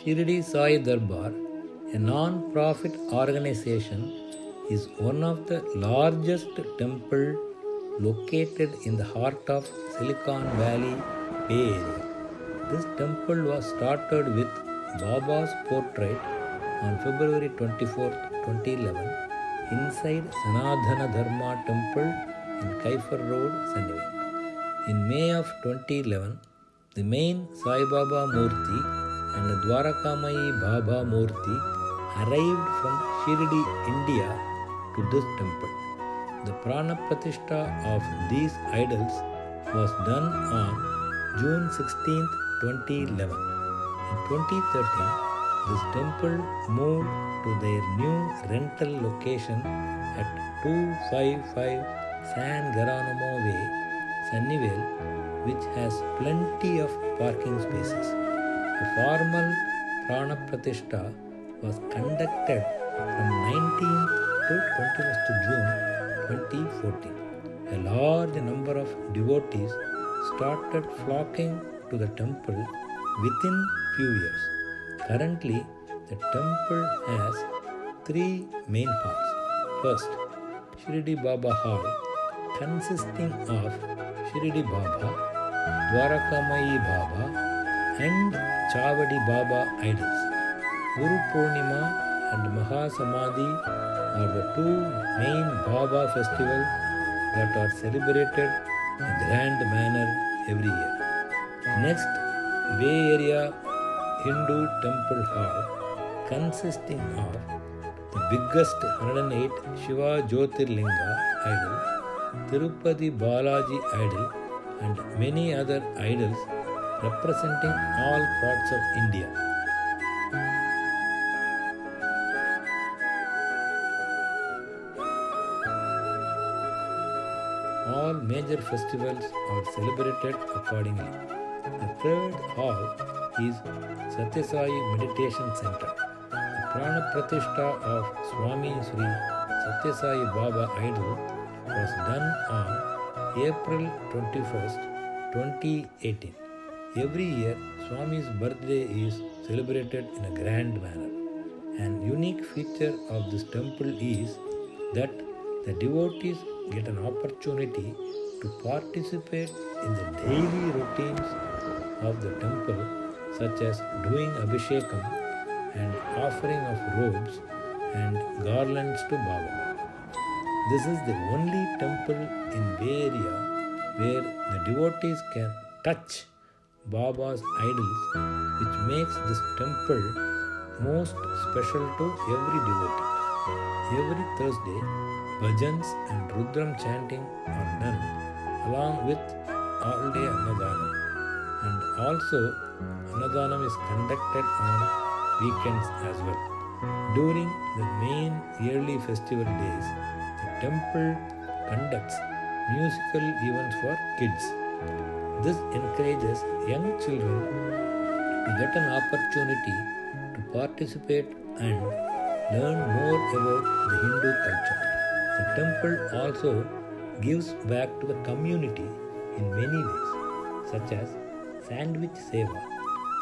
Shirdi Sai Darbar, a non-profit organization, is one of the largest temples located in the heart of Silicon Valley Bay Area. This temple was started with Baba's portrait on February 24, 2011, inside Sanatana Dharma Temple in Kaifar Road, Sunnyvale. In May of 2011, the main Sai Baba Murti and the Dwarakamayi Baba Murti arrived from Shirdi, India to this temple. The Prana Pratishtha of these idols was done on June 16, 2011. In 2013, this temple moved to their new rental location at 255 San Geronimo Way, Sunnyvale, which has plenty of parking spaces. A formal Prana Pratishtha was conducted from 19th to 21st June 2014. A large number of devotees started flocking to the temple within few years. Currently, the temple has three main halls. First, Shirdi Baba Hall, consisting of Shirdi Baba, Dwarakamayi Baba, and Chavadi Baba idols. Guru Purnima and Maha Samadhi are the two main Baba festivals that are celebrated in a grand manner every year. Next, Bay Area Hindu Temple Hall, consisting of the biggest 108 Shiva Jyotirlinga idol, Tirupati Balaji idol, and many other idols representing all parts of India. All major festivals are celebrated accordingly. The third hall is Satyasai Meditation Center. The Prana Pratishtha of Swami Sri Satyasai Baba idol was done on April 21st, 2018. Every year, Swami's birthday is celebrated in a grand manner. An unique feature of this temple is that the devotees get an opportunity to participate in the daily routines of the temple, such as doing abhishekam and offering of robes and garlands to Baba. This is the only temple in Bay Area where the devotees can touch Baba's idols, which makes this temple most special to every devotee. Every Thursday, bhajans and Rudram chanting are done along with all-day Annadhanam. And also, Annadhanam is conducted on weekends as well. During the main yearly festival days, the temple conducts musical events for kids. This encourages young children to get an opportunity to participate and learn more about the Hindu culture. The temple also gives back to the community in many ways, such as sandwich seva,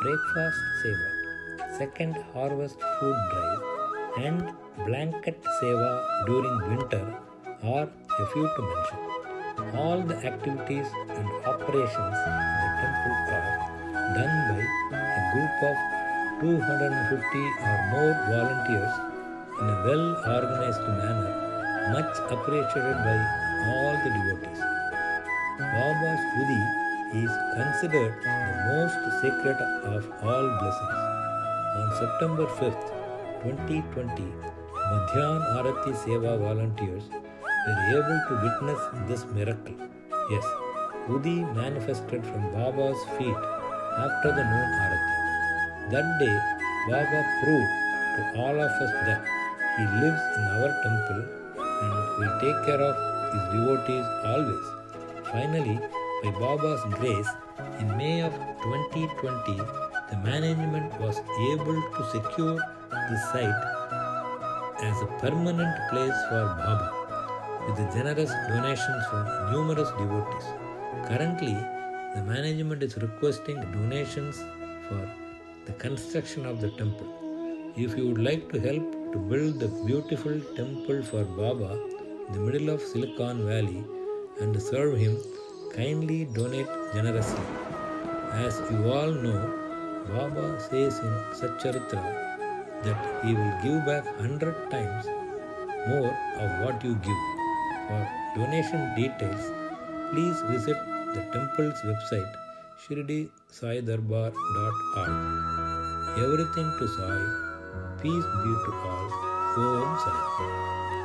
breakfast seva, second harvest food drive, and blanket seva during winter are a few to mention. All the activities and operations in the temple are done by a group of 250 or more volunteers in a well-organized manner, much appreciated by all the devotees. Baba's Udi is considered the most sacred of all blessings. On September 5th, 2020, Madhyan Arati Seva volunteers were able to witness this miracle. Yes, Udi manifested from Baba's feet after the noon Arati. That day, Baba proved to all of us that he lives in our temple and will take care of his devotees always. Finally, by Baba's grace, in May of 2020, the management was able to secure the site as a permanent place for Baba, with the generous donations from numerous devotees. Currently, the management is requesting donations for the construction of the temple. If you would like to help to build the beautiful temple for Baba in the middle of Silicon Valley and serve him, kindly donate generously. As you all know, Baba says in Satcharitra that he will give back 100 times more of what you give. For donation details, please visit the temple's website shirdisaidarbar.org. Everything to Sai, peace be to all. Om Sai.